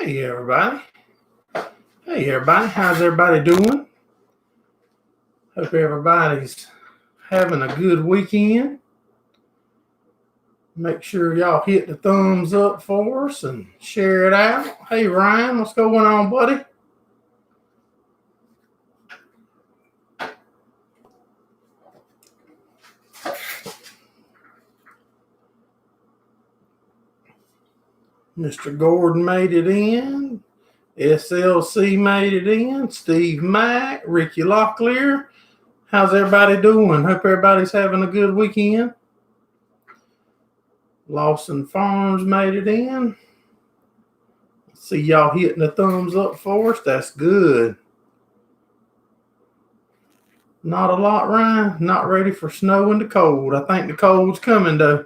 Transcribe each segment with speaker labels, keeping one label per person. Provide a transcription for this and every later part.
Speaker 1: Hey everybody. How's everybody doing? Hope everybody's having a good weekend. Make sure y'all hit the thumbs up for us and share it out. Hey Ryan, what's going on, buddy? Mr. Gordon made it in. SLC made it in. Steve Mack, Ricky Locklear. How's everybody doing? Hope everybody's having a good weekend. Lawson Farms made it in. See y'all hitting the thumbs up for us. That's good. Not a lot, Ryan. Not ready for snow and the cold. I think the cold's coming, though.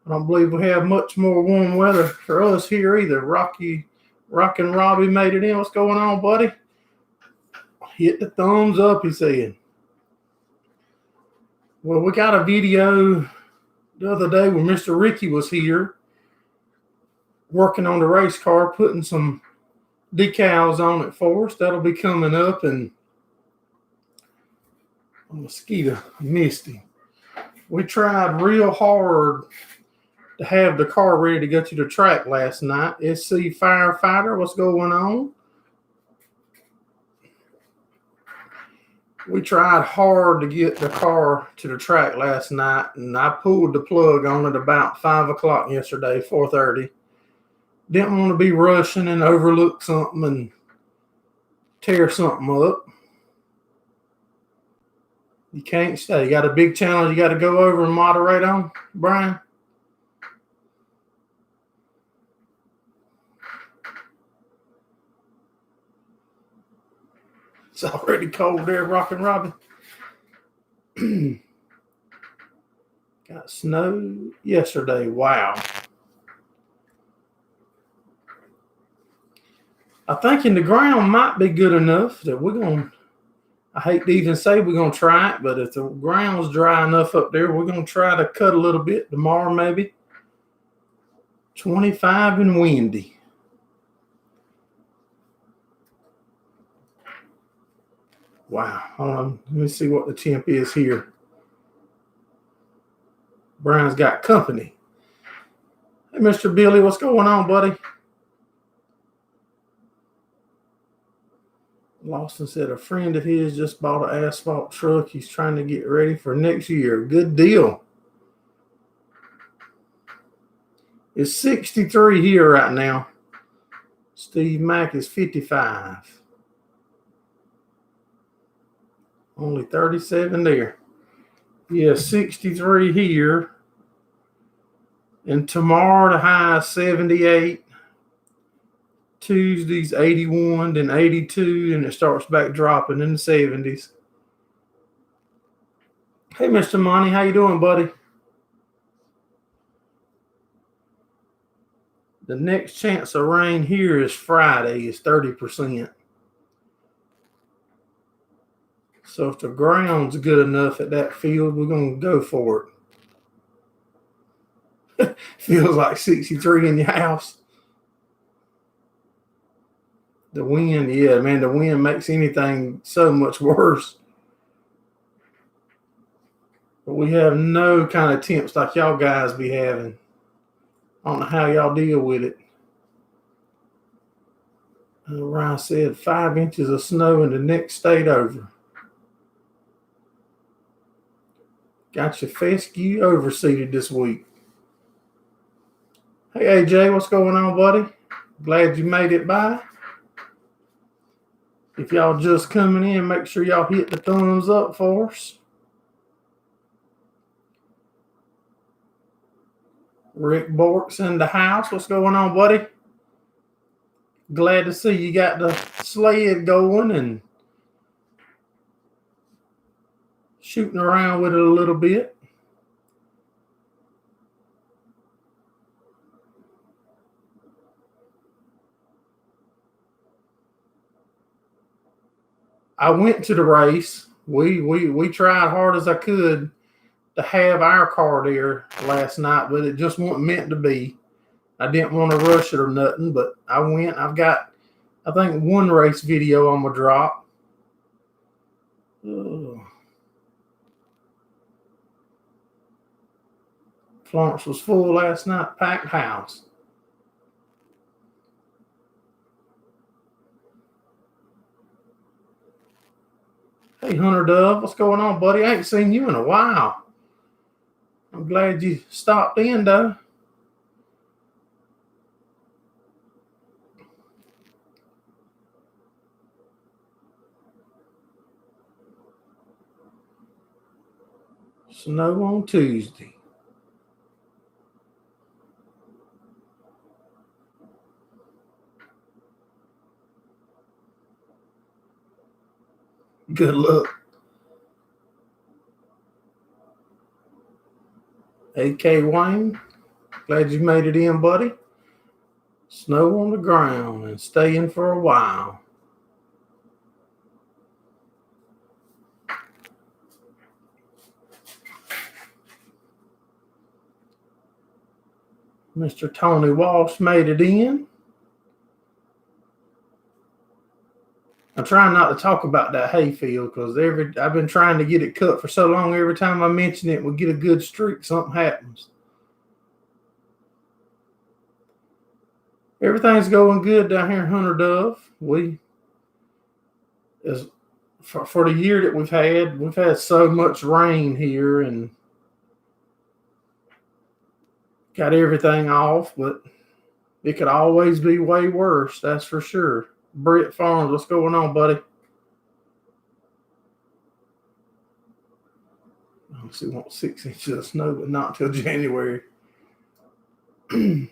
Speaker 1: I don't believe we have much more warm weather for us here either. Rockin' Robbie made it in. What's going on, buddy? Hit the thumbs up, he said. Well, we got a video the other day when Mr. Ricky was here working on the race car, putting some decals on it for us. That'll be coming up, and a mosquito missed him. We tried real hard to have the car ready to go to the track last night. SC Firefighter, what's going on? We tried hard to get the car to the track last night, and I pulled the plug on it about 5 o'clock yesterday, 4:30. Didn't want to be rushing and overlook something and tear something up. You can't stay. You got a big challenge you got to go over and moderate on, Brian? It's already cold there, Rockin' Robbie. Got snow yesterday. Wow. I think in the ground might be good enough that we're going to, I hate to even say we're going to try it, but if the ground's dry enough up there, we're going to try to cut a little bit tomorrow maybe. 25 and windy. Wow. Hold on. Let me see what the temp is here. Brian's got company. Hey, Mr. Billy, what's going on, buddy? Lawson said a friend of his just bought an asphalt truck. He's trying to get ready for next year. Good deal. It's 63 here right now. Steve Mack is 55. Only 37 there. Yeah, 63 here. And tomorrow the high is 78. Tuesday's 81, then 82, and it starts back dropping in the 70s. Hey, Mr. Monty, how you doing, buddy? The next chance of rain here is Friday. It's 30%. So if the ground's good enough at that field, we're going to go for it. Feels like 63 in your house. The wind, yeah, man, the wind makes anything so much worse. But we have no kind of temps like y'all guys be having. I don't know how y'all deal with it. Ryan said 5 inches of snow in the next state over. Got your fescue overseeded this week. Hey, AJ, what's going on, buddy? Glad you made it by. If y'all just coming in, make sure y'all hit the thumbs up for us. Rick Bork's in the house. What's going on, buddy? Glad to see you got the sled going and shooting around with it a little bit. I went to the race. We tried hard as I could to have our car there last night, but it just wasn't meant to be. I didn't want to rush it or nothing, but I went. I've got, I think, one race video I'm going to drop. Florence was full last night, packed house. Hey, Hunter Dove, what's going on, buddy? I ain't seen you in a while. I'm glad you stopped in, though. Snow on Tuesday. Good luck. AK Wayne, glad you made it in, buddy. Snow on the ground and staying for a while. Mr. Tony Walsh made it in. I'm trying not to talk about that hayfield because I've been trying to get it cut for so long. Every time I mention it, we get a good streak, something happens. Everything's going good down here in Hunter Dove. For the year that we've had so much rain here and got everything off, but it could always be way worse, that's for sure. Brett Farms, what's going on, buddy? We want 6 inches of snow, but not till January. He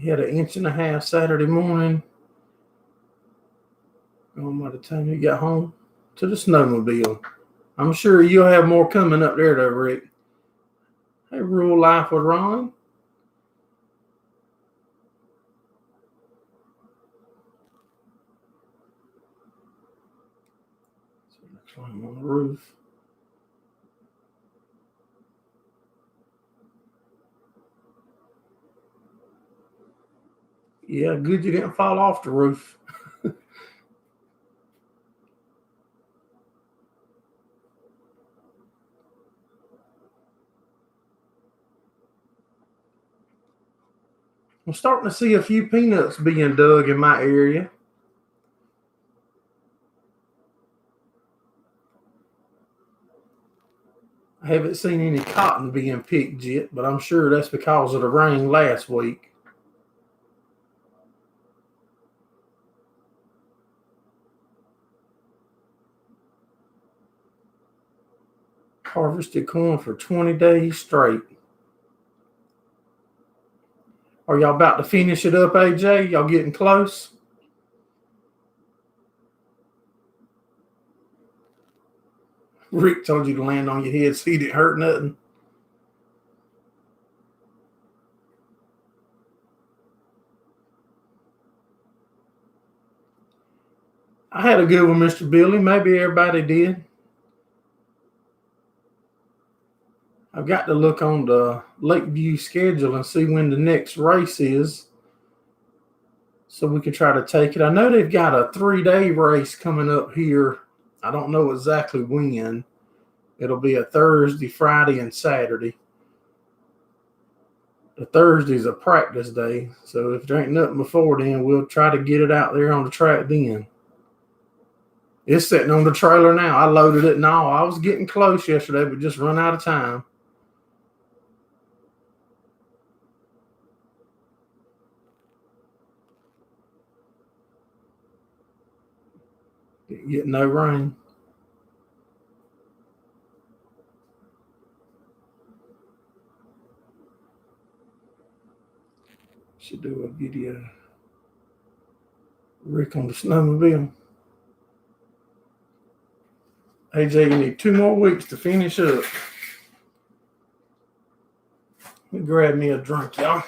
Speaker 1: had 1.5 inches Saturday morning. By the time he got home to the snowmobile. I'm sure you'll have more coming up there, though, Rick. Hey, Rural Life with Ron. Climb on the roof. Yeah, good you didn't fall off the roof. I'm starting to see a few peanuts being dug in my area. I haven't seen any cotton being picked yet, but I'm sure that's because of the rain last week. Harvested corn for 20 days straight. Are y'all about to finish it up, AJ? Y'all getting close? Rick told you to land on your head so you didn't hurt nothing. I had a good one, Mr. Billy. Maybe everybody did. I've got to look on the Lakeview schedule and see when the next race is so we can try to take it. I know they've got a 3-day race coming up here. I don't know exactly when. It'll be a Thursday, Friday, and Saturday. The Thursday's a practice day, so if there ain't nothing before then, we'll try to get it out there on the track then. It's sitting on the trailer now. I loaded it and all. I was getting close yesterday, but just run out of time. Didn't get no rain. Should do a video. Rick on the snowmobile. AJ, you need 2 more weeks to finish up. Let me grab me a drink, y'all.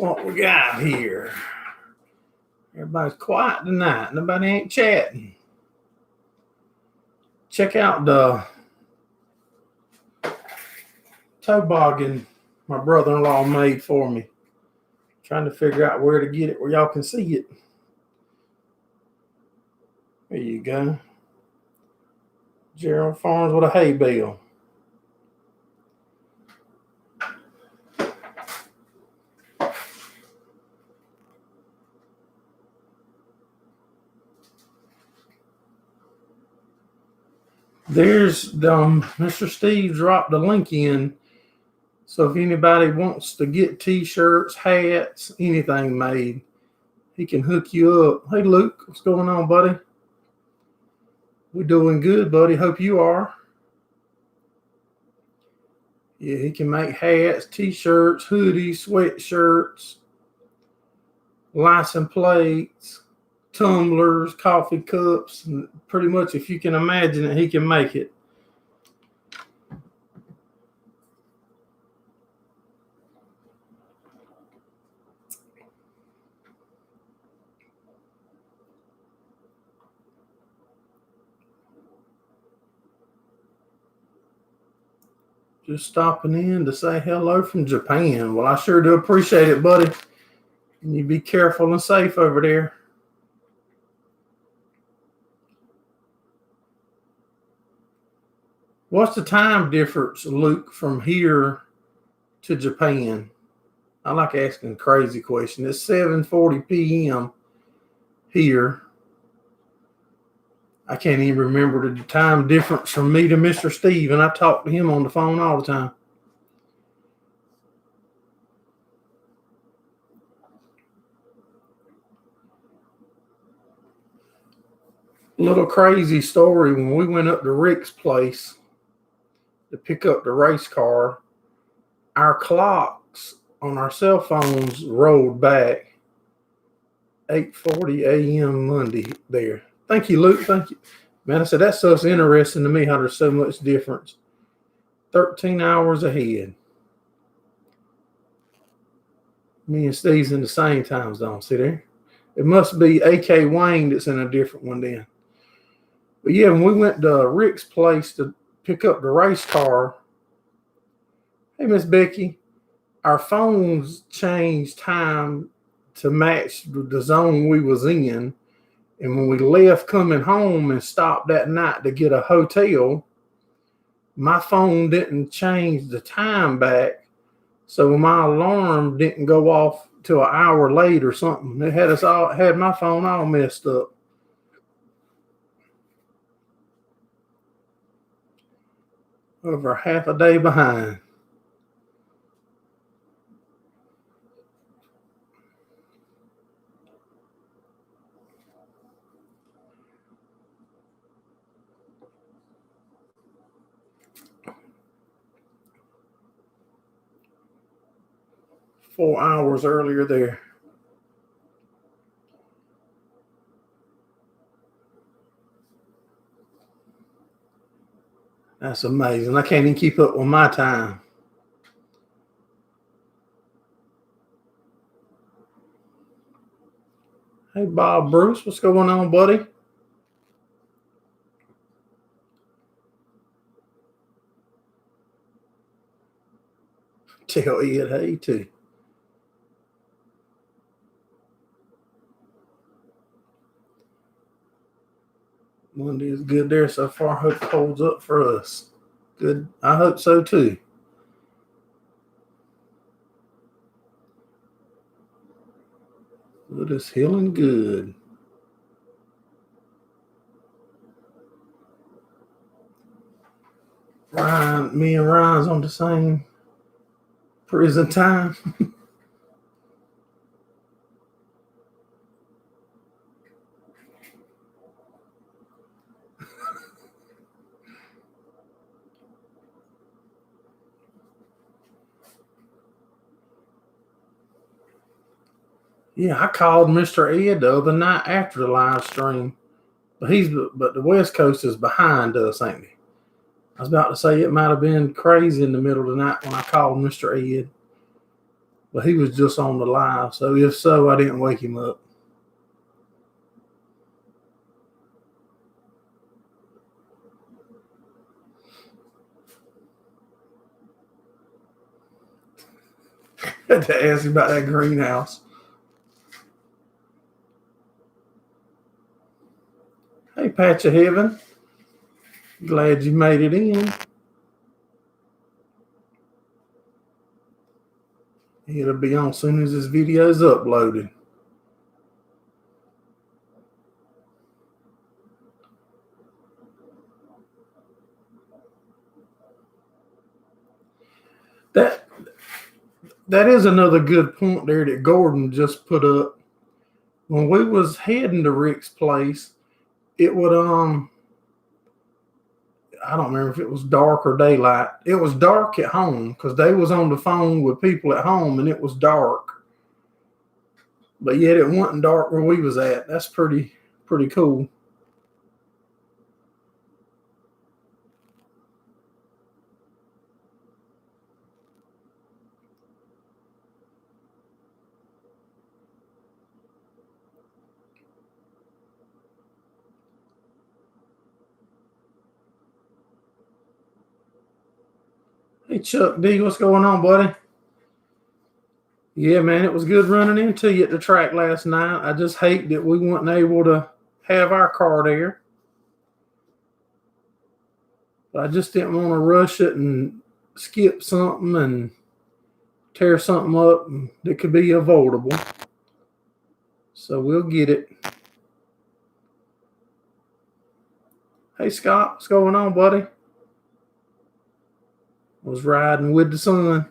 Speaker 1: what we got here. Everybody's quiet tonight. Nobody ain't chatting. Check out the toboggan my brother-in-law made for me. Trying to figure out where to get it where y'all can see it. There you go. Gerald Farms with a hay bale. There's Mr. Steve dropped the link in. So if anybody wants to get t-shirts, hats, anything made, he can hook you up. Hey, Luke, what's going on, buddy? We're doing good, buddy. Hope you are. Yeah, he can make hats, t-shirts, hoodies, sweatshirts, license plates, tumblers, coffee cups, and pretty much if you can imagine it, he can make it. Just stopping in to say hello from Japan. Well, I sure do appreciate it, buddy. And you be careful and safe over there. What's the time difference, Luke, from here to Japan? I like asking crazy questions. It's 7:40 p.m. here. I can't even remember the time difference from me to Mr. Steve, and I talk to him on the phone all the time. Little crazy story. When we went up to Rick's place to pick up the race car, our clocks on our cell phones rolled back. 8:40 a.m. Monday there. Thank you, Luke. Thank you. Man, I said, that's so interesting to me how there's so much difference. 13 hours ahead. Me and Steve's in the same time zone. See there? It must be A.K. Wayne that's in a different one then. But yeah, when we went to Rick's place to pick up the race car, hey, Miss Becky, our phones changed time to match the zone we was in. And when we left coming home and stopped that night to get a hotel, my phone didn't change the time back. So my alarm didn't go off till an hour late or something. It had my phone all messed up. Over half a day behind. Four hours earlier there. That's amazing. I can't even keep up with my time. Hey, Bob Bruce, what's going on, buddy? Tell Ed hey, too. Monday is good there so far. Hope it holds up for us. Good. I hope so, too. Good is healing good. Ryan, me and Ryan's on the same prison time. Yeah, I called Mr. Ed the other night after the live stream, but the West Coast is behind us, ain't he? I was about to say it might have been crazy in the middle of the night when I called Mr. Ed. But he was just on the live, so if so, I didn't wake him up. Had to ask him about that greenhouse. Hey, Patch of Heaven. Glad you made it in. It'll be on as soon as this video is uploaded. That is another good point there that Gordon just put up. When we was heading to Rick's place, it would I don't remember if it was dark or daylight. It was dark at home because they was on the phone with people at home and it was dark. But yet it wasn't dark where we was at. That's pretty cool. Hey, Chuck D, what's going on, buddy? Yeah, man, it was good running into you at the track last night. I just hate that we weren't able to have our car there. But I just didn't want to rush it and skip something and tear something up that could be avoidable. So we'll get it. Hey, Scott, what's going on, buddy? I was riding with the sun.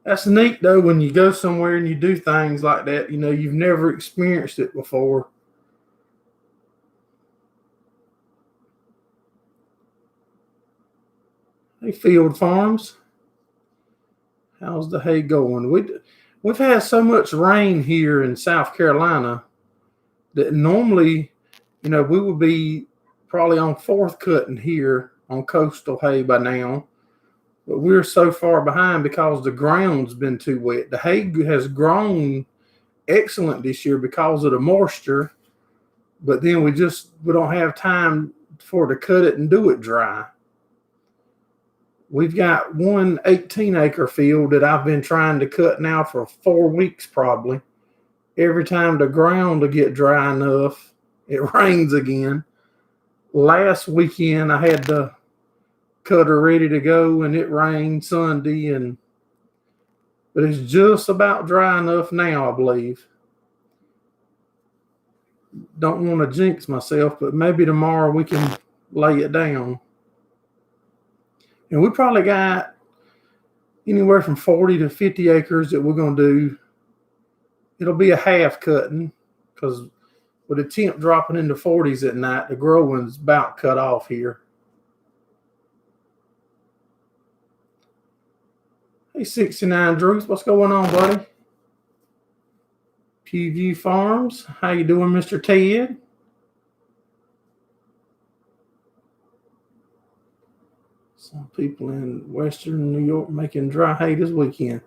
Speaker 1: That's neat, though, when you go somewhere and you do things like that. You know, you've never experienced it before. Hey, Field Farms. How's the hay going? We've had so much rain here in South Carolina that normally, you know, we would be probably on fourth cutting here on coastal hay by now. But we're so far behind because the ground's been too wet. The hay has grown excellent this year because of the moisture, but then we don't have time for to cut it and do it dry. We've got one 18-acre field that I've been trying to cut now for 4 weeks probably. Every time the ground will get dry enough, it rains again. Last weekend I had the cutter ready to go and it rained Sunday, but it's just about dry enough now, I believe. Don't want to jinx myself, but maybe tomorrow we can lay it down. And we probably got anywhere from 40 to 50 acres that we're going to do. It'll be a half cutting because with the temp dropping into 40s at night, the growing's about cut off here. Hey, 69 Drews, what's going on, buddy? Pewview Farms, how you doing, Mr. Ted? Some people in Western New York making dry hay this weekend.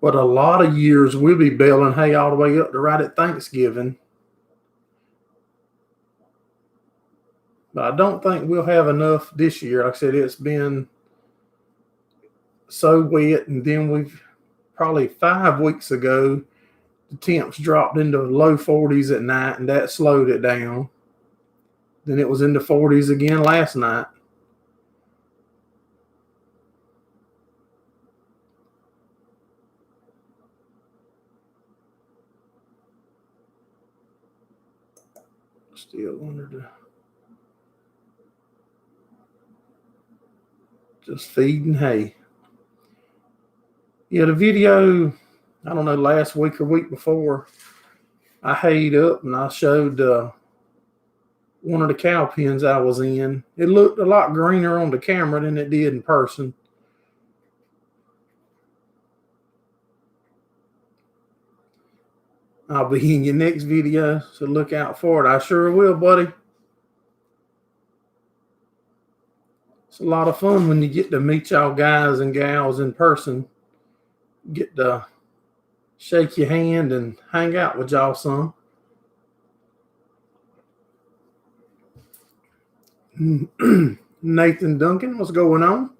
Speaker 1: But a lot of years we'll be baling hay all the way up to right at Thanksgiving. But I don't think we'll have enough this year. Like I said, it's been so wet, and then we've probably 5 weeks ago, the temps dropped into low 40s at night, and that slowed it down. Then it was in the 40s again last night. Still wanted to just feeding hay. Yeah, the video, I don't know, last week or week before, I hayed up and I showed one of the cow pens I was in. It looked a lot greener on the camera than it did in person. I'll be in your next video, so look out for it. I sure will, buddy. It's a lot of fun when you get to meet y'all guys and gals in person. Get to shake your hand and hang out with y'all some. Nathan Duncan, what's going on?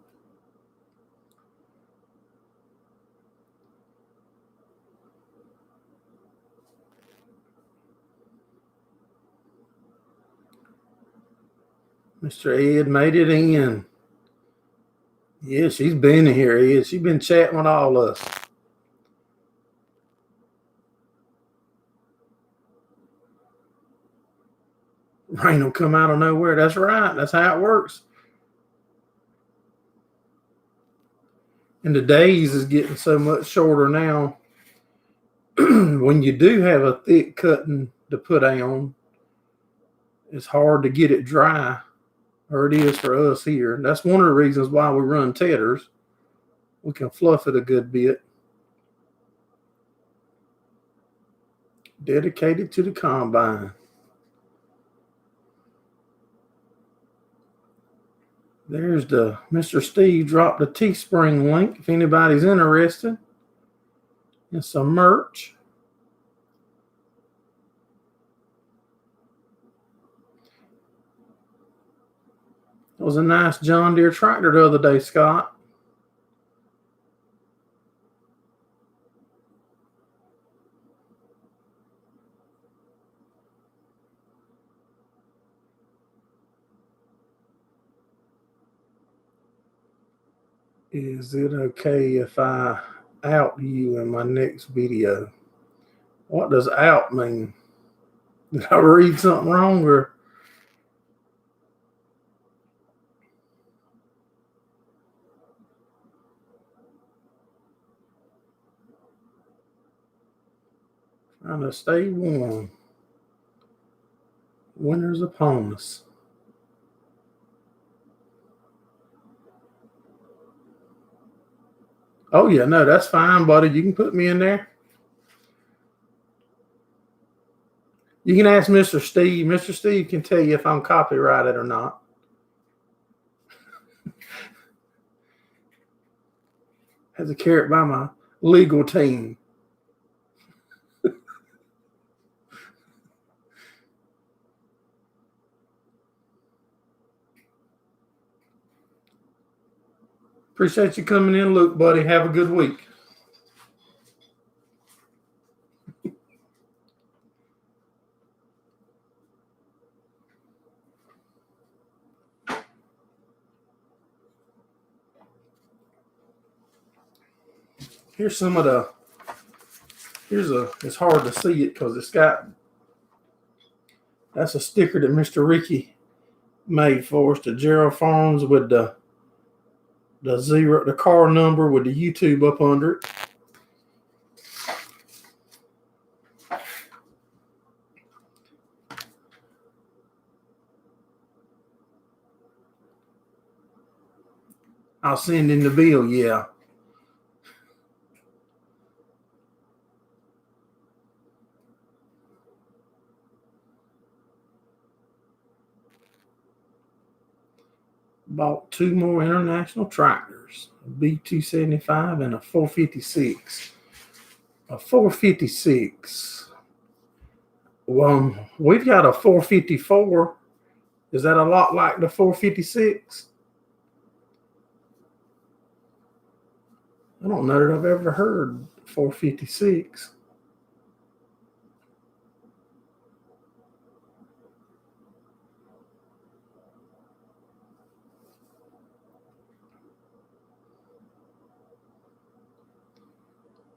Speaker 1: Mr. Ed made it in. Yeah, she's been here, Ed. She's been chatting with all of us. Rain will come out of nowhere. That's right. That's how it works. And the days is getting so much shorter now. When you do have a thick cutting to put on, it's hard to get it dry, or it is for us here. That's one of the reasons why we run tethers. We can fluff it a good bit. Dedicated to the combine. There's the Mr. Steve dropped the Teespring link if anybody's interested in some merch. It was a nice John Deere tractor the other day, Scott. Is it okay if I out you in my next video? What does out mean? Did I read something wrong or? Trying to stay warm. Winter's upon us. Oh, yeah, no, that's fine, buddy. You can put me in there. You can ask Mr. Steve. Mr. Steve can tell you if I'm copyrighted or not. Has a carrot by my legal team. Appreciate you coming in, Luke, buddy. Have a good week. Here's some of the, it's hard to see it because it's got, that's a sticker that Mr. Ricky made for us, the Gerald Farms with the car number with the YouTube up under it. I'll send in the bill, yeah. Bought 2 more international tractors, a B275 and a 456. A 456. We've got a 454. Is that a lot like the 456? I don't know that I've ever heard 456.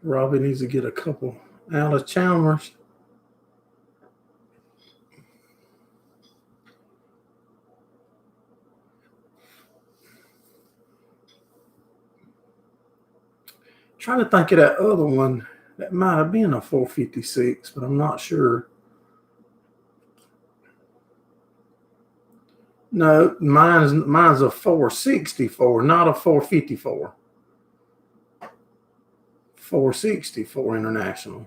Speaker 1: Robbie needs to get a couple out of Chalmers. Trying to think of that other one that might have been a 456, but I'm not sure. No, mine's a 464, not a 454. 464 international.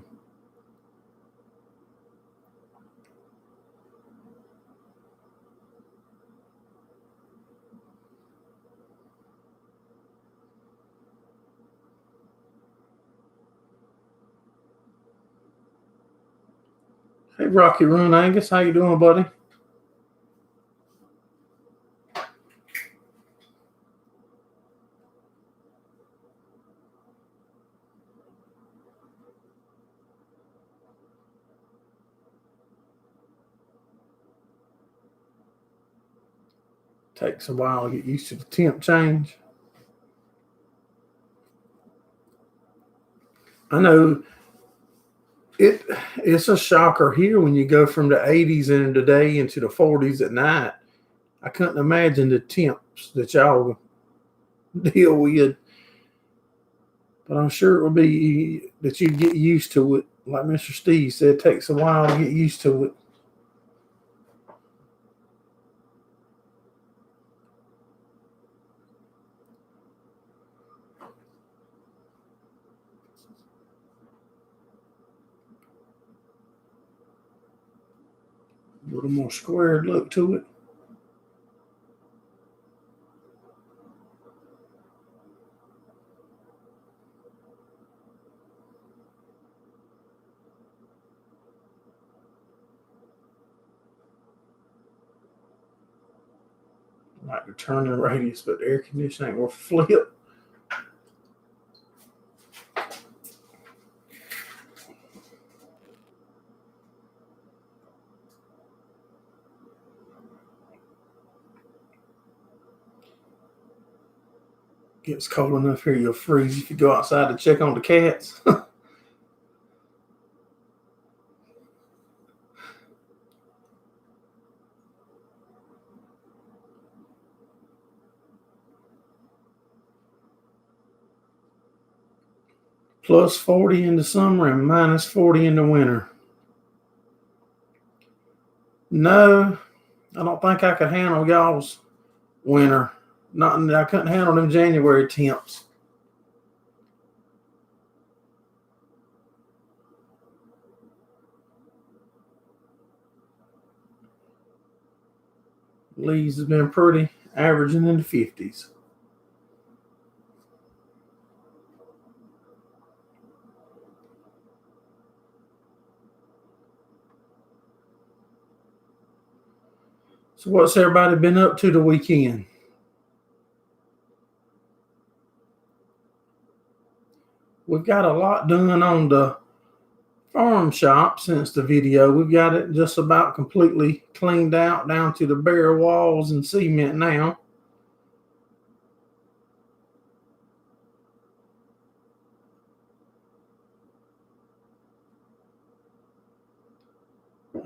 Speaker 1: Hey, Rocky Run Angus, how you doing, buddy? Takes a while to get used to the temp change. I know it's a shocker here when you go from the 80s in the day into the 40s at night. I couldn't imagine the temps that y'all deal with, but I'm sure it will be that you get used to it. Like Mr. Steve said, it takes a while to get used to it. A little more squared look to it. Like the turning radius, but the air conditioning will flip. Gets cold enough here, you'll freeze if you go outside to check on the cats. Plus 40 in the summer and minus 40 in the winter. No, I don't think I could handle y'all's winter. I couldn't handle them January temps. Leaves has been pretty, averaging in the 50s. So what's everybody been up to the weekend? We've got a lot done on the farm shop since the video. We've got it just about completely cleaned out down to the bare walls and cement now.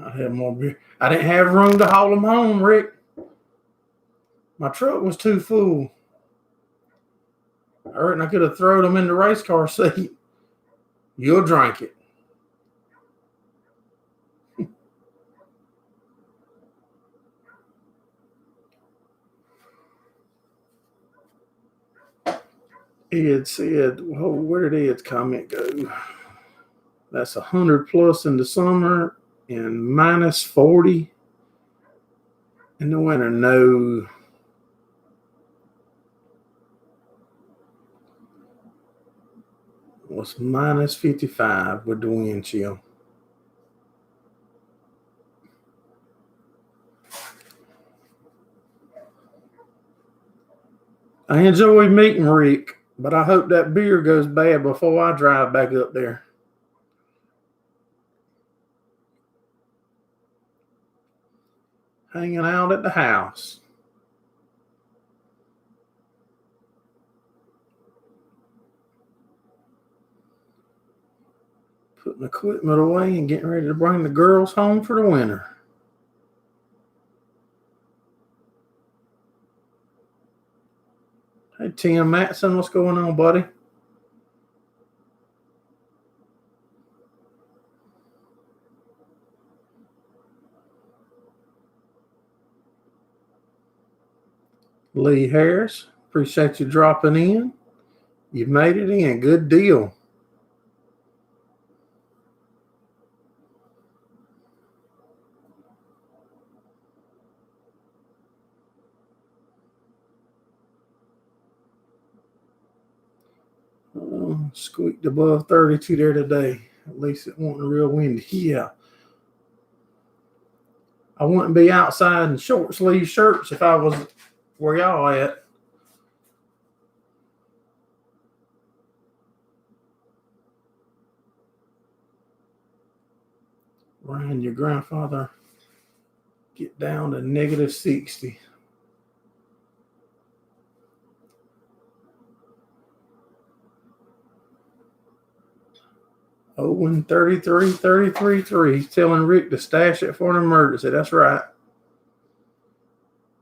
Speaker 1: I had more beer. I didn't have room to haul them home, Rick. My truck was too full. I reckon I could have thrown them in the race car seat. You'll drink it. Ed said, well, where did Ed's comment go? That's 100 plus in the summer and minus 40 in the winter. No. It was minus 55 with the wind chill. I enjoyed meeting Rick, but I hope that beer goes bad before I drive back up there. Hanging out at the house. Putting equipment away and getting ready to bring the girls home for the winter. Hey, Tim Matson, what's going on, buddy? Lee Harris, appreciate you dropping in. You've made it in. Good deal. Squeaked above 32 there today. At least it wasn't real windy. Yeah. I wouldn't be outside in short sleeve shirts if I was where y'all at. Ryan, your grandfather get down to negative 60. Owen 33. He's telling Rick to stash it for an emergency. That's right.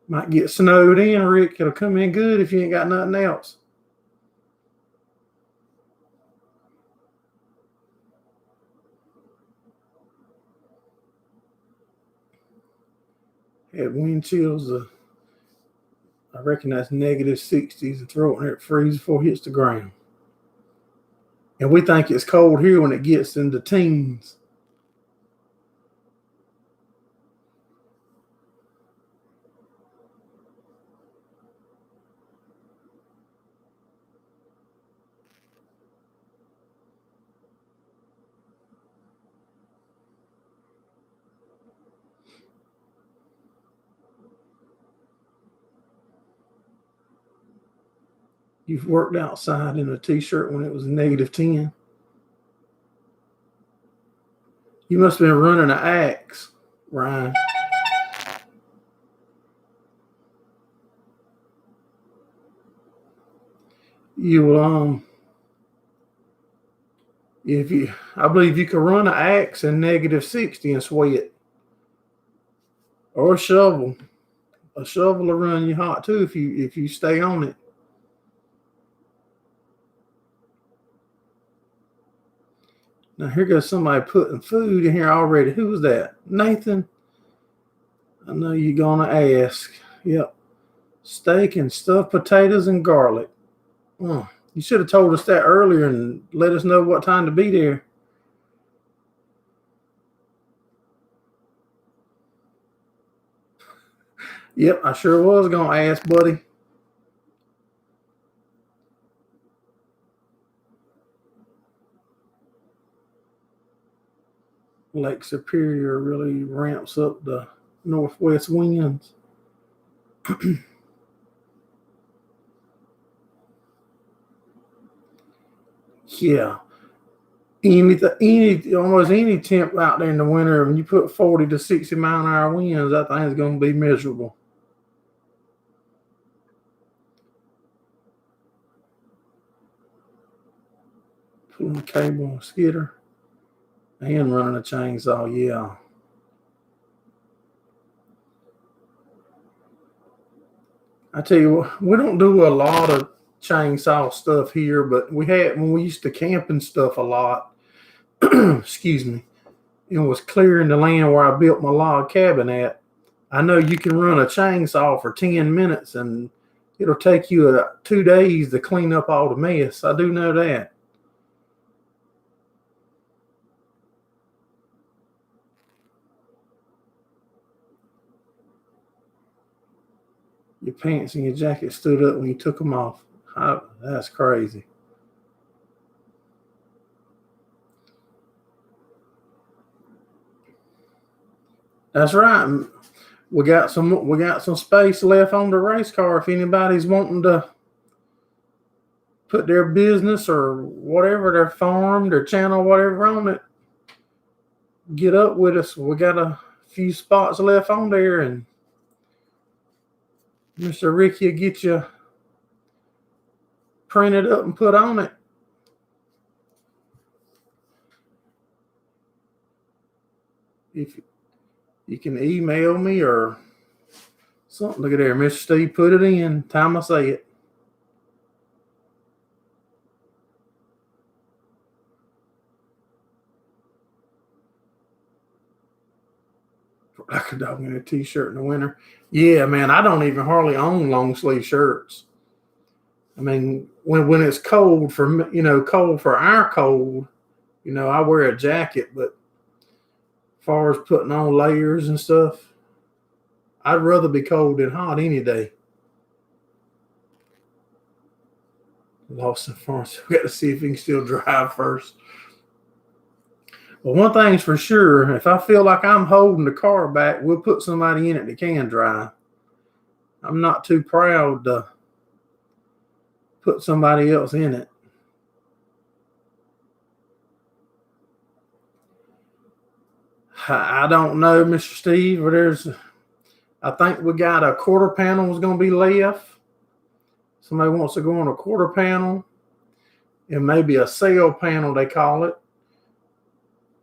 Speaker 1: Might get snowed in, Rick. It'll come in good if you ain't got nothing else. Had wind chills. I reckon that's negative 60s and throw it in it freeze before it hits the ground. And we think it's cold here when it gets into teens. You've worked outside in a t-shirt when it was negative 10. You must have been running an axe, Ryan. You will I believe you can run an axe in negative 60 and sweat. Or a shovel. A shovel will run you hot too if you stay on it. Now here goes somebody putting food in here already. Who was that? Nathan? I know you're gonna ask. Yep. Steak and stuffed potatoes and garlic. You should have told us that earlier and let us know what time to be there. Yep, I sure was gonna ask, buddy. Lake Superior really ramps up the northwest winds. Yeah. Almost any temp out there in the winter, when you put 40 to 60 mile an hour winds, that thing's gonna be miserable. Pulling a cable on a skidder and running a chainsaw, yeah. I tell you what, we don't do a lot of chainsaw stuff here, but we had when we used to camp and stuff a lot. Excuse me. It was clearing the land where I built my log cabin at. I know you can run a chainsaw for 10 minutes and it'll take you 2 days to clean up all the mess. I do know that. Your pants and your jacket stood up when you took them off. That's crazy. That's right. We got some space left on the race car if anybody's wanting to put their business or whatever, their farm, their channel, whatever on it. Get up with us. We got a few spots left on there, and Mr. Ricky will get you printed up and put on it. If you can email me or something. Look at there, Mr. Steve, put it in. Time I say it. Like a dog in a t-shirt in the winter. Yeah, man, I don't even hardly own long sleeve shirts. I mean, when it's cold cold for our cold, I wear a jacket, but as far as putting on layers and stuff, I'd rather be cold than hot any day. Lawson Farms. We got to see if he can still drive first. But one thing's for sure, if I feel like I'm holding the car back, we'll put somebody in it that can drive. I'm not too proud to put somebody else in it. I don't know, Mr. Steve, but I think we got a quarter panel is going to be left. Somebody wants to go on a quarter panel and maybe a sail panel, they call it,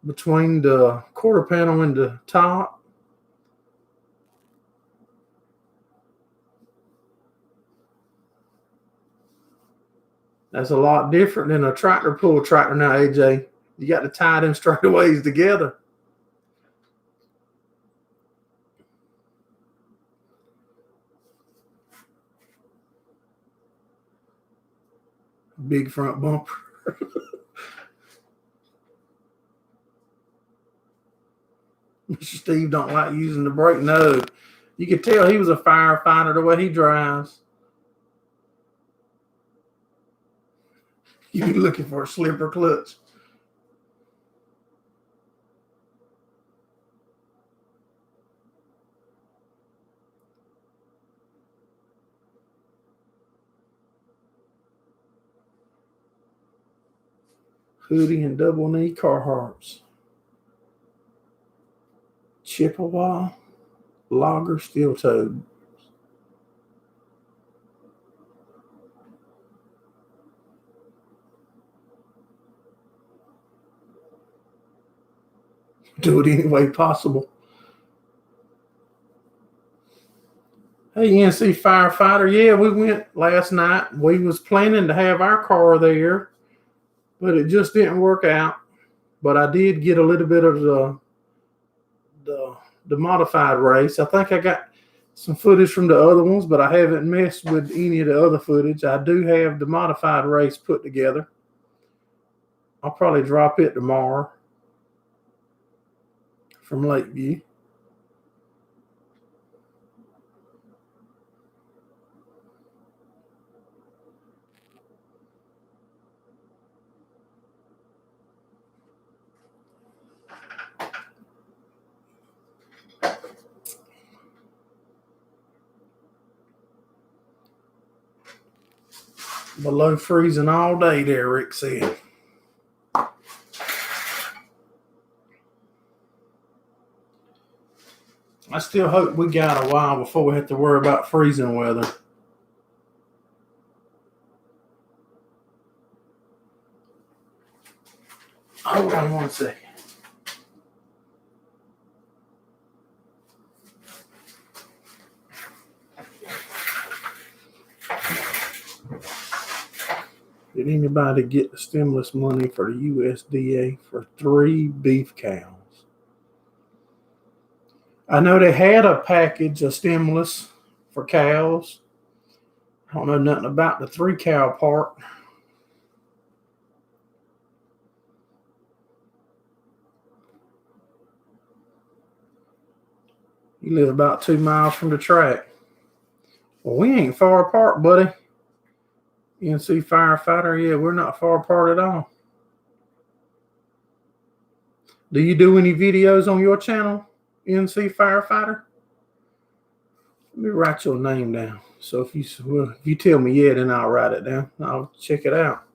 Speaker 1: between the quarter panel and the top. That's a lot different than a tractor pull tractor now, AJ. You got to tie them straightaways together. Big front bumper. Mr. Steve don't like using the brake. No, you can tell he was a firefighter the way he drives. You be looking for a slipper clutch. Hoodie and double knee Carhartts. Chippewa Lager steel toed. Do it any way possible. Hey, NC firefighter. Yeah, we went last night. We was planning to have our car there, but it just didn't work out. But I did get a little bit of the modified race. I think I got some footage from the other ones, but I haven't messed with any of the other footage. I do have the modified race put together. I'll probably drop it tomorrow from Lakeview. Below freezing all day there, Rick said. I still hope we got a while before we have to worry about freezing weather. Hold on one second. Did anybody get the stimulus money for the USDA for 3 beef cows? I know they had a package of stimulus for cows. I don't know nothing about the 3 cow part. You live about 2 miles from the track. Well, we ain't far apart, buddy. NC firefighter, yeah, we're not far apart at all. Do you do any videos on your channel, NC firefighter? Let me write your name down. So if you tell me yeah, then I'll write it down. I'll check it out.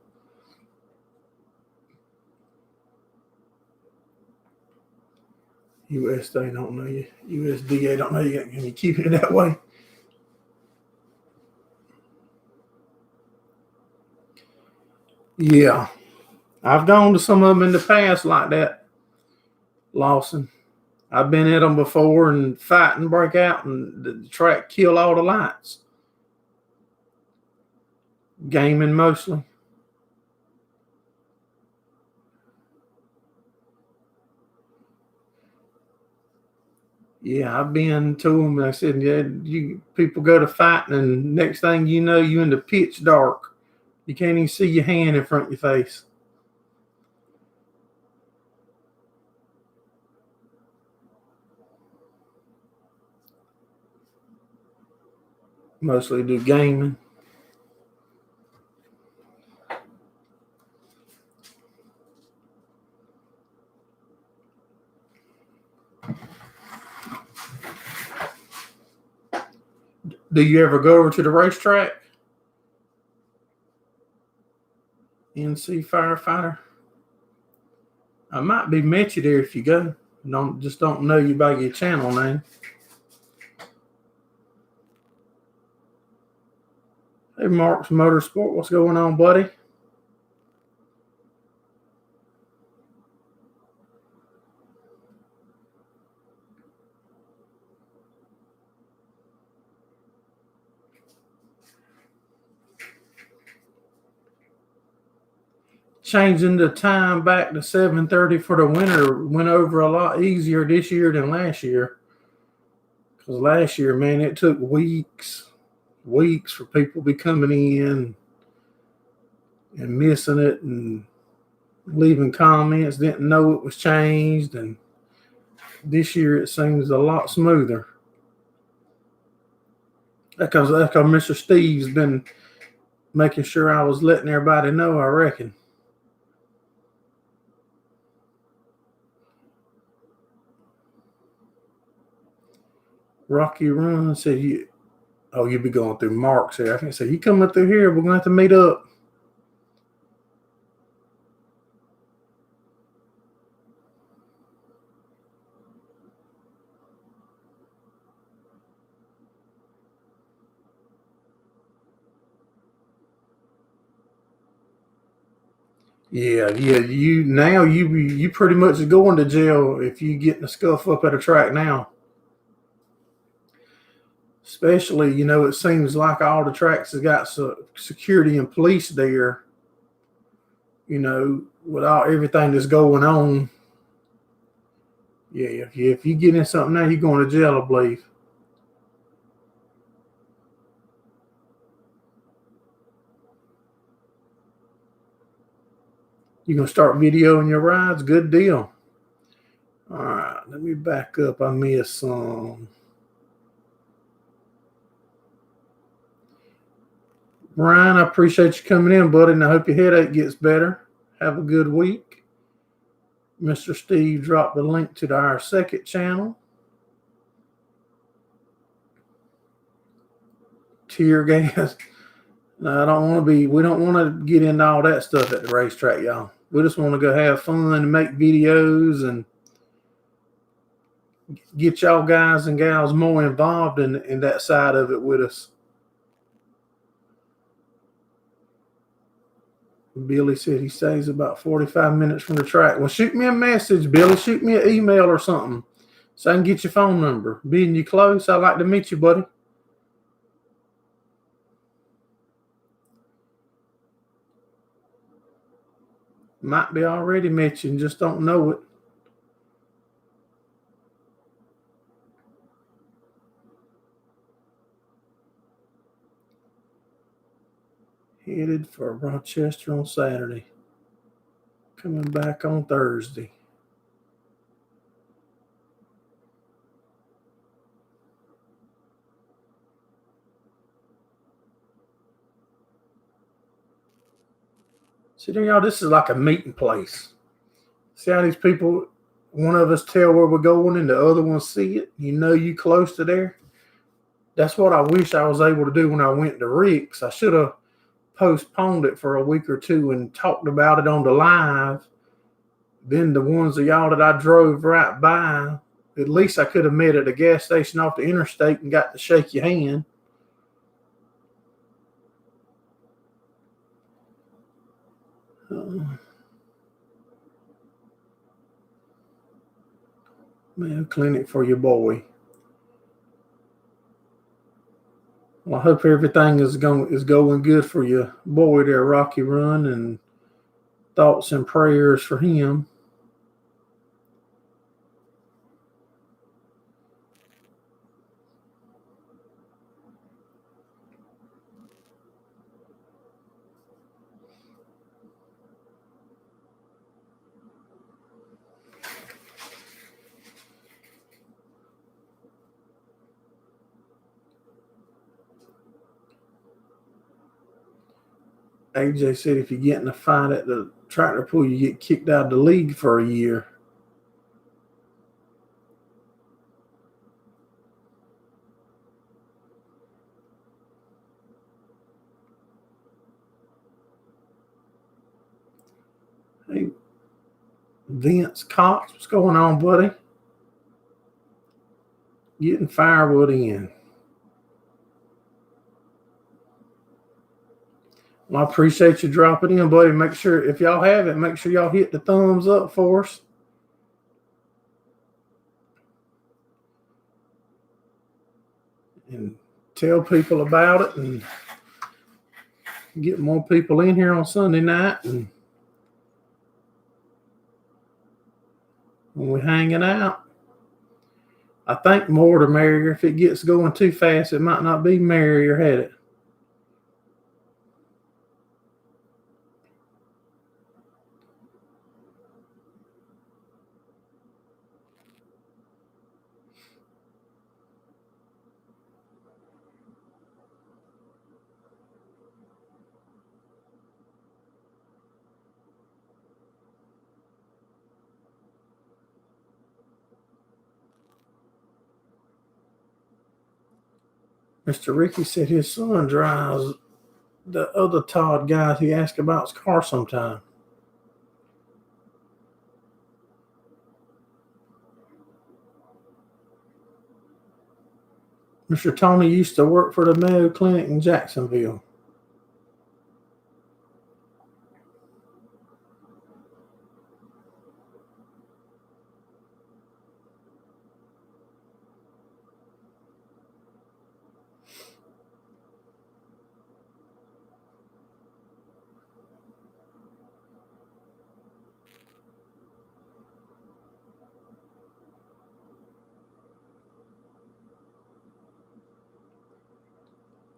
Speaker 1: USDA don't know you. USDA don't know you. Can you keep it that way? Yeah. I've gone to some of them in the past like that, Lawson. I've been at them before and fight and break out and the track kill all the lights. Gaming mostly. Yeah, I've been to them. I said, yeah, you people go to fighting, and next thing you know, you in the pitch dark. You can't even see your hand in front of your face. Mostly do gaming. Do you ever go over to the racetrack? NC Firefighter. I might be met you there if you go. Don't know you by your channel name. Hey, Mark's Motorsport, what's going on, buddy? Changing the time back to 7:30 for the winter went over a lot easier this year than last year. Because last year, man, it took weeks for people to be coming in and missing it and leaving comments, didn't know it was changed. And this year it seems a lot smoother. Because Mr. Steve's been making sure I was letting everybody know, I reckon. Rocky Run said, you'll be going through Mark's here. I can say, you coming through here, we're going to have to meet up. Yeah. You pretty much going to jail if you get in a scuff up at a track now. Especially, it seems like all the tracks have got security and police there, with everything that's going on. Yeah, if you get in something now, you're going to jail, I believe. You're going to start videoing your rides? Good deal. All right, let me back up. I missed some. Brian, I appreciate you coming in, buddy, and I hope your headache gets better. Have a good week. Mr. Steve dropped the link to our second channel. Tear gas. No, we don't want to get into all that stuff at the racetrack, y'all. We just want to go have fun and make videos and get y'all guys and gals more involved in that side of it with us. Billy said he stays about 45 minutes from the track. Well, shoot me a message, Billy. Shoot me an email or something so I can get your phone number. Being you close, I'd like to meet you, buddy. Might be already met you and just don't know it. Headed for Rochester on Saturday. Coming back on Thursday. See there, y'all, this is like a meeting place. See how these people, one of us tell where we're going and the other one see it? You close to there? That's what I wish I was able to do when I went to Rick's. I should have postponed it for a week or two and talked about it on the live. Then the ones of y'all that I drove right by, at least I could have met at a gas station off the interstate and got to shake your hand. Mayo Clinic for your boy. Well, I hope everything is going good for your boy there, Rocky Run, and thoughts and prayers for him. AJ said if you get in a fight at the tractor pull, you get kicked out of the league for a year. Hey, Vince Cox, what's going on, buddy? Getting firewood in. Well, I appreciate you dropping in, buddy. Make sure, if y'all have it, make sure y'all hit the thumbs up for us. And tell people about it and get more people in here on Sunday night. And when we're hanging out, I think more the merrier. If it gets going too fast, it might not be merrier, had it. Mr. Ricky said his son drives the other Todd guy he asked about his car sometime. Mr. Tony used to work for the Mayo Clinic in Jacksonville.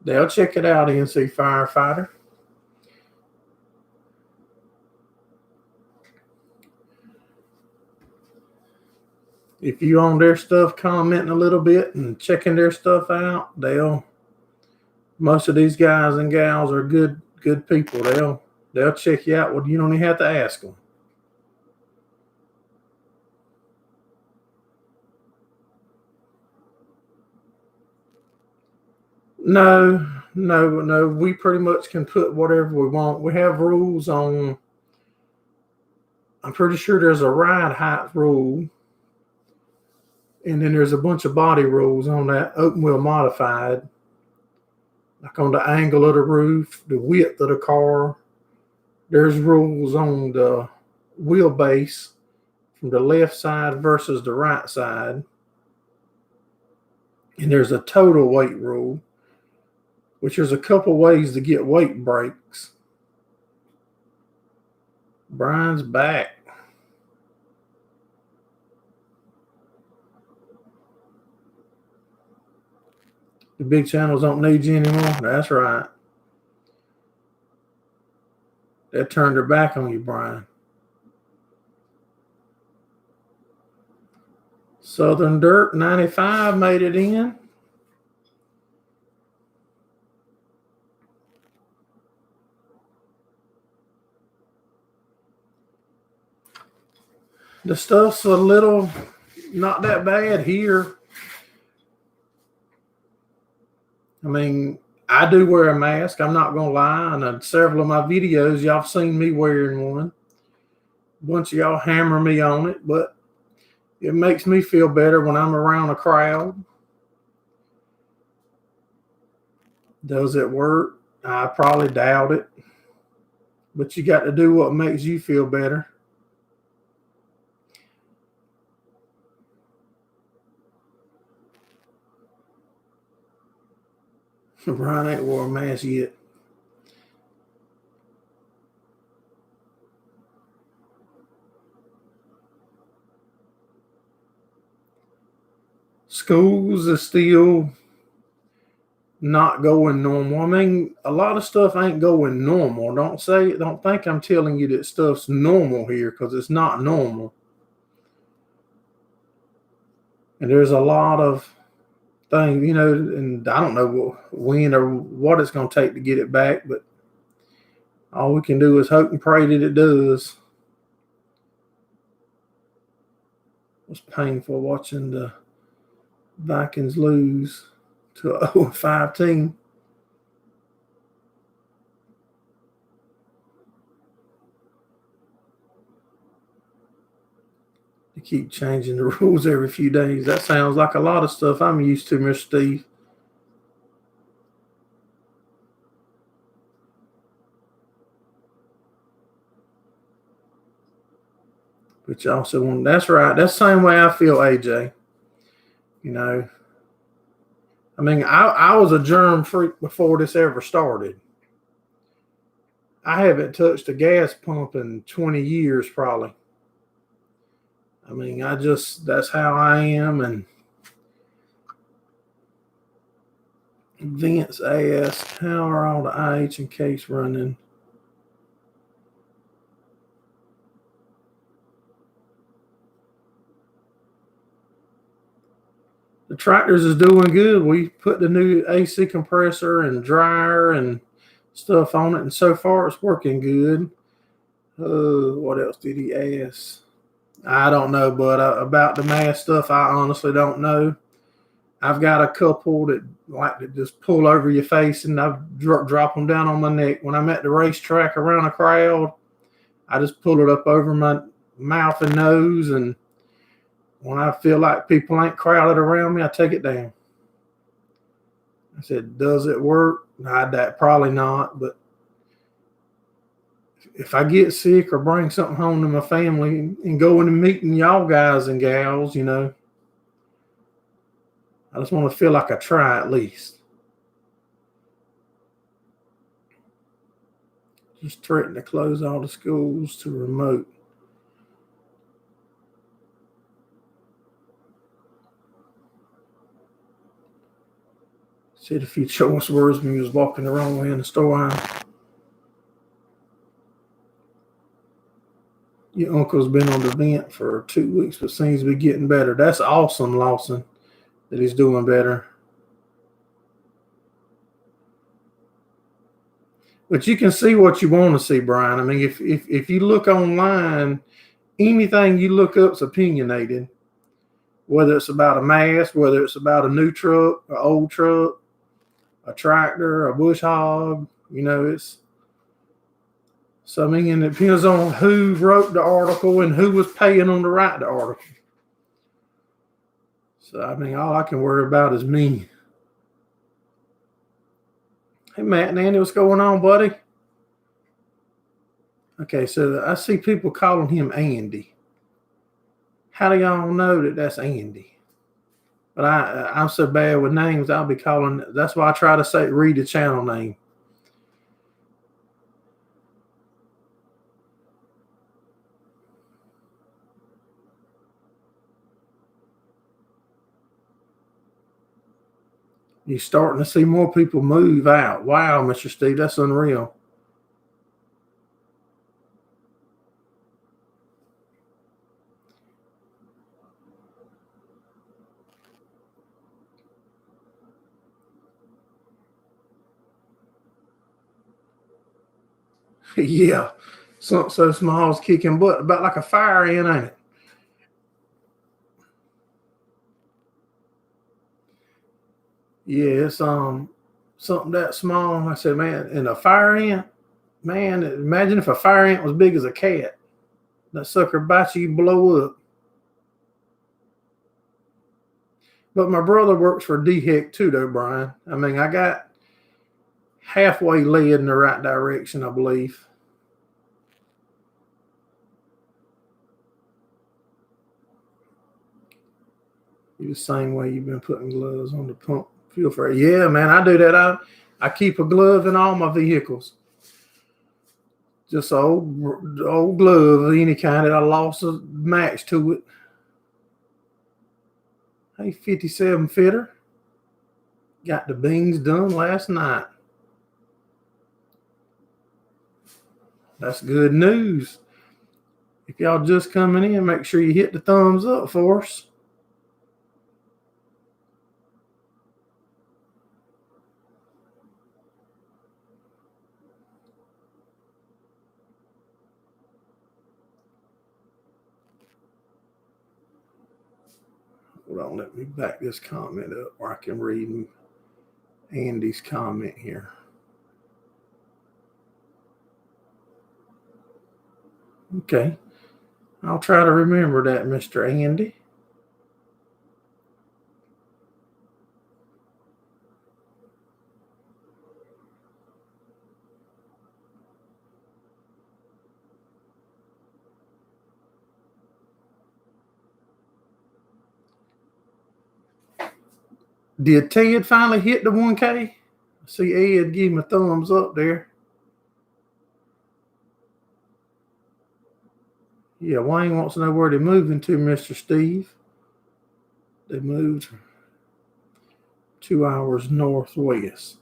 Speaker 1: They'll check it out, NC Firefighter. If you on their stuff commenting a little bit and checking their stuff out, most of these guys and gals are good people. They'll check you out. Well, you don't even have to ask them. No. We pretty much can put whatever we want. We have rules on. I'm pretty sure there's a ride height rule, and then there's a bunch of body rules on that open wheel modified, like on the angle of the roof, the width of the car. There's rules on the wheelbase from the left side versus the right side. And there's a total weight rule, which there's a couple ways to get weight breaks. Brian's back. The big channels don't need you anymore. That's right. They turned their back on you, Brian. Southern Dirt 95 made it in. The stuff's a little not that bad here. I mean, I do wear a mask. I'm not going to lie. And several of my videos, y'all have seen me wearing one. A bunch of y'all hammer me on it, but it makes me feel better when I'm around a crowd. Does it work? I probably doubt it. But you got to do what makes you feel better. Brian ain't wore a mask yet. Schools are still not going normal. I mean, a lot of stuff ain't going normal. Don't think I'm telling you that stuff's normal here, because it's not normal. And there's a lot of things, and I don't know when or what it's going to take to get it back, but all we can do is hope and pray that it does. It was painful watching the Vikings lose to an 0-5 team. to keep changing the rules every few days. That sounds like a lot of stuff I'm used to, Mr. Steve. But you also want, that's right. That's the same way I feel, AJ. You know, I mean, I was a germ freak before this ever started. I haven't touched a gas pump in 20 years, probably. I mean, that's how I am. And Vince asked, how are all the IH and case running? The tractors is doing good. We put the new AC compressor and dryer and stuff on it, and so far it's working good. What else did he ask? I don't know, but about the mask stuff, I honestly don't know. I've got a couple that like to just pull over your face, and I drop them down on my neck. When I'm at the racetrack around a crowd, I just pull it up over my mouth and nose, and when I feel like people ain't crowded around me, I take it down. I said, does it work? That probably not, but if I get sick or bring something home to my family and go into meeting y'all guys and gals, you know, I just want to feel like I try at least. Just threatening to close all the schools to remote. Said a few choice words when he was walking the wrong way in the store. Your uncle's been on the vent for 2 weeks, but seems to be getting better. That's awesome, Lawson, that he's doing better. But you can see what you want to see, Brian. I mean, if you look online, anything you look up is opinionated. Whether it's about a mask, whether it's about a new truck, an old truck, a tractor, a bush hog, you know, it's so. I mean, it depends on who wrote the article and who was paying them to write the article. So I mean, all I can worry about is me. Hey, Matt and Andy, what's going on, buddy? Okay, so I see people calling him Andy. How do y'all know that that's Andy? But I'm so bad with names, I'll be calling. That's why I try to read the channel name. You're starting to see more people move out. Wow, Mr. Steve, that's unreal. Yeah, something so small is kicking butt, about like a fire ant, ain't it? Yeah, it's something that small. I said, man, and a fire ant, man, imagine if a fire ant was big as a cat. That sucker bites you, blow up. But my brother works for DHEC too, though, Brian. I mean, I got halfway led in the right direction, I believe. You the same way you've been putting gloves on the pump. Feel free. Yeah, man, I do that. I keep a glove in all my vehicles. Just an old glove of any kind that I lost a match to it. Hey, 57 fitter. Got the beans done last night. That's good news. If y'all just coming in, make sure you hit the thumbs up for us. Hold on, let me back this comment up where I can read Andy's comment here. Okay. I'll try to remember that, Mr. Andy. Did Ted finally hit the 1K? See Ed give him a thumbs up there. Yeah, Wayne wants to know where they're moving to, Mr. Steve. They moved 2 hours northwest.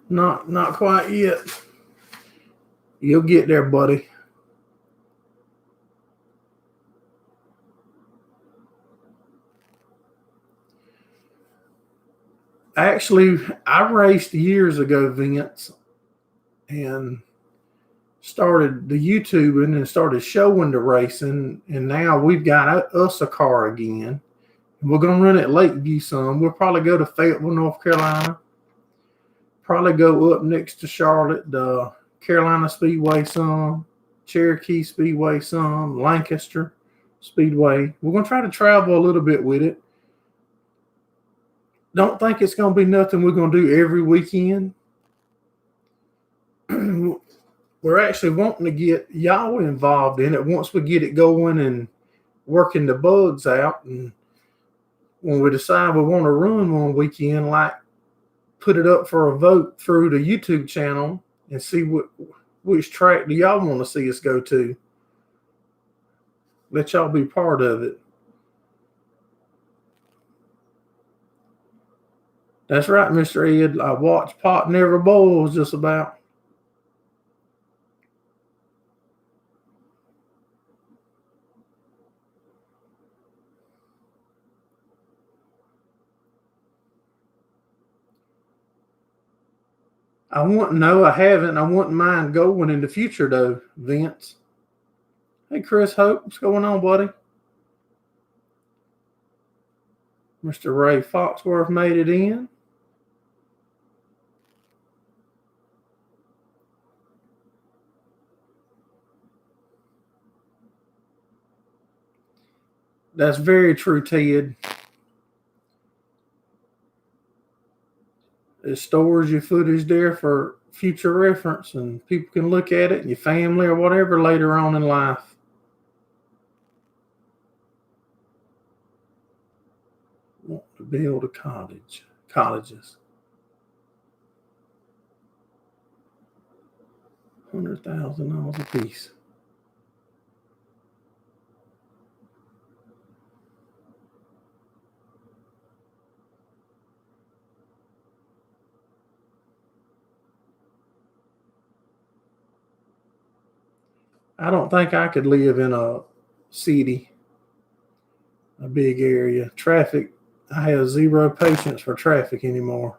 Speaker 1: Not quite yet. You'll get there, buddy. Actually, I raced years ago, Vince, and started the YouTubing and started showing the racing. And now we've got us a car again. We're going to run at Lakeview some. We'll probably go to Fayetteville, North Carolina. Probably go up next to Charlotte, the Carolina Speedway some, Cherokee Speedway some, Lancaster Speedway. We're going to try to travel a little bit with it. Don't think it's going to be nothing we're going to do every weekend. We're actually wanting to get y'all involved in it once we get it going and working the bugs out. And when we decide we want to run one weekend, like put it up for a vote through the YouTube channel and see which track do y'all want to see us go to. Let y'all be part of it. That's right, Mr. Ed. I watched Pot Never Boils just about. I haven't. I wouldn't mind going in the future though, Vince. Hey, Chris Hope, what's going on, buddy? Mr. Ray Foxworth made it in. That's very true, Ted. It stores your footage there for future reference, and people can look at it, and your family or whatever later on in life. Want to build a colleges. $100,000 a piece. I don't think I could live in a city, a big area. Traffic, I have zero patience for traffic anymore.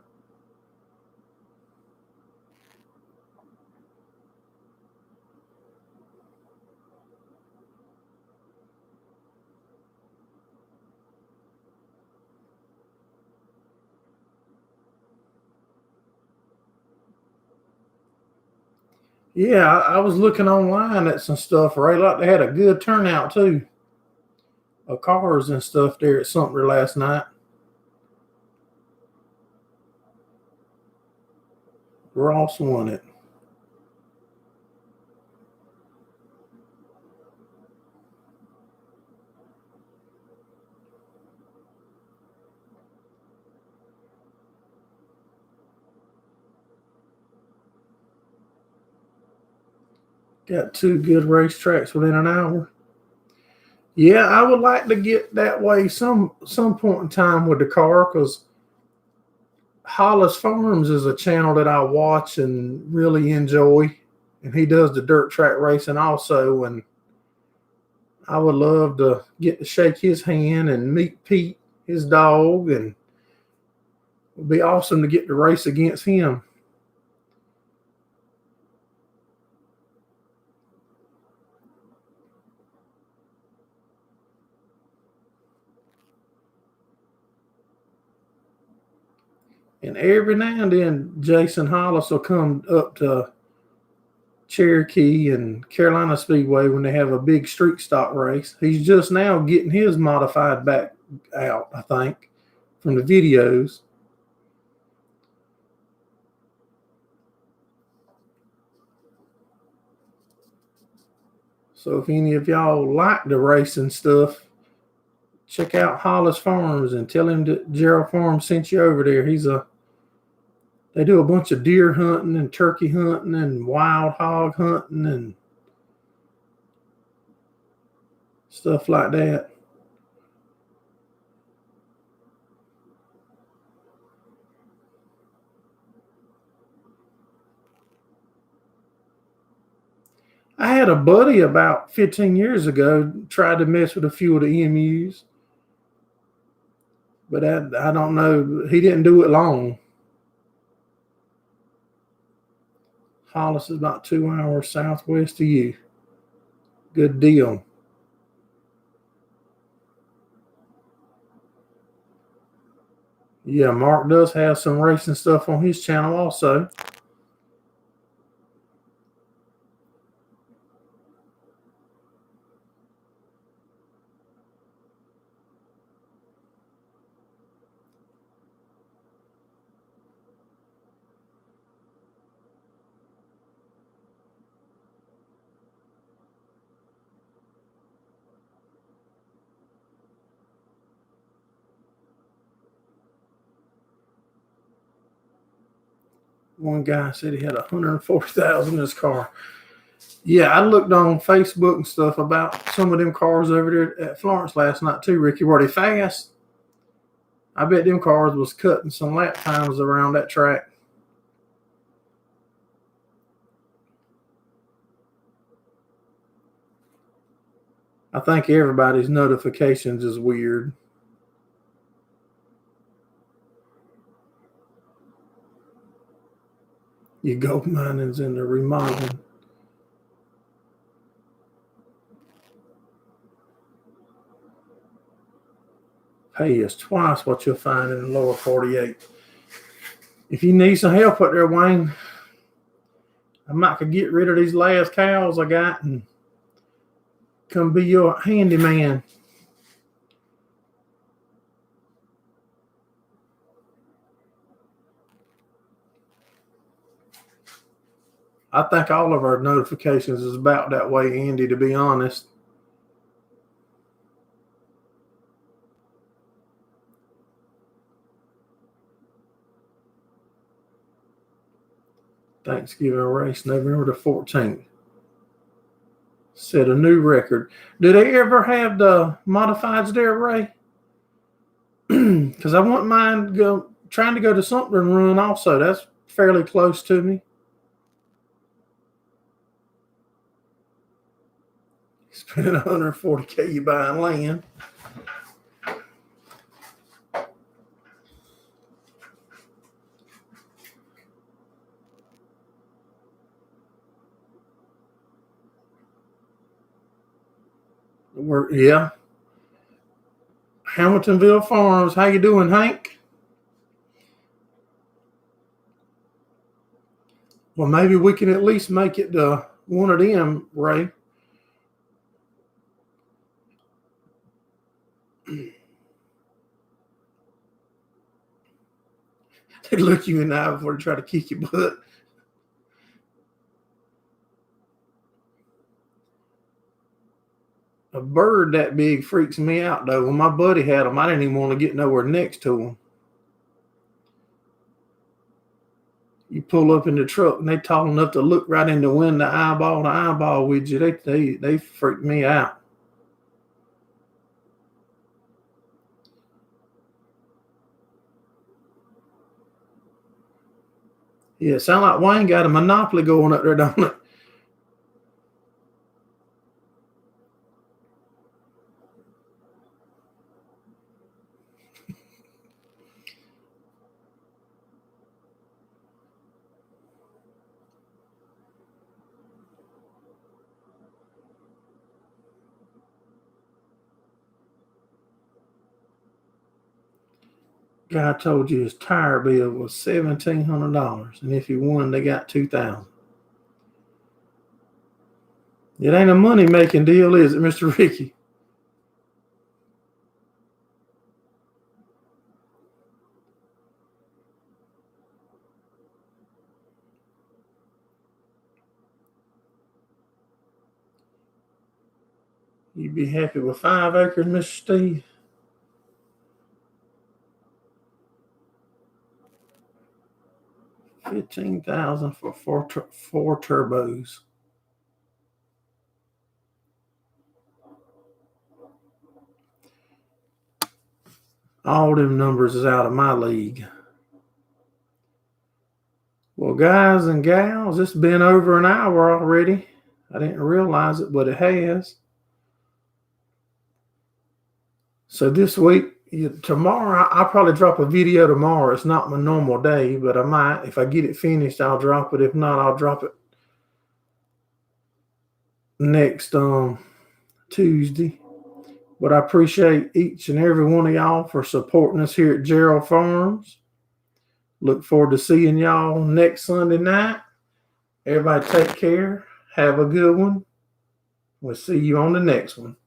Speaker 1: Yeah, I was looking online at some stuff, right? Like they had a good turnout too of cars and stuff there at Sumter last night. Ross won it. Got 2 good racetracks within an hour. Yeah, I would like to get that way some point in time with the car, because Hollis Farms is a channel that I watch and really enjoy, and he does the dirt track racing also, and I would love to get to shake his hand and meet Pete, his dog, and it would be awesome to get to race against him. And every now and then, Jason Hollis will come up to Cherokee and Carolina Speedway when they have a big street stock race. He's just now getting his modified back out, I think, from the videos. So if any of y'all like the racing stuff, check out Hollis Farms and tell him that Gerald Farms sent you over there. They do a bunch of deer hunting and turkey hunting and wild hog hunting and stuff like that. I had a buddy about 15 years ago tried to mess with a few of the emus, but I don't know. He didn't do it long. Hollis is about 2 hours southwest of you. Good deal. Yeah, Mark does have some racing stuff on his channel also. One guy said he had 140,000 in his car. Yeah, I looked on Facebook and stuff about some of them cars over there at Florence last night too, Ricky. Were they fast? I bet them cars was cutting some lap times around that track. I think everybody's notifications is weird. Your gold mining's in the remodeling. Pay is twice what you'll find in the lower 48. If you need some help up there, Wayne, I might could get rid of these last cows I got and come be your handyman. I think all of our notifications is about that way, Andy, to be honest. Thanksgiving race, November the 14th. Set a new record. Do they ever have the modifieds there, Ray? Because I wouldn't mind trying to go to something run also. That's fairly close to me. Spending 140K you buying land. Yeah. Hamiltonville Farms. How you doing, Hank? Well, maybe we can at least make it one of them, Ray. They look you in the eye before they try to kick your butt. A bird that big freaks me out, though. When my buddy had them, I didn't even want to get nowhere next to them. You pull up in the truck and they tall enough to look right in the window, eyeball to eyeball with you. They freak me out. Yeah, sound like Wayne got a monopoly going up there, don't it? Guy told you his tire bill was $1,700, and if he won, they got $2,000. It ain't a money-making deal, is it, Mr. Ricky? You'd be happy with 5 acres, Mr. Steve? $15,000 for four turbos. All them numbers is out of my league. Well, guys and gals, it's been over an hour already. I didn't realize it, but it has. So this week, tomorrow, I'll probably drop a video tomorrow. It's not my normal day, but I might. If I get it finished, I'll drop it. If not, I'll drop it next Tuesday. But I appreciate each and every one of y'all for supporting us here at Gerald Farms. Look forward to seeing y'all next Sunday night. Everybody take care. Have a good one. We'll see you on the next one.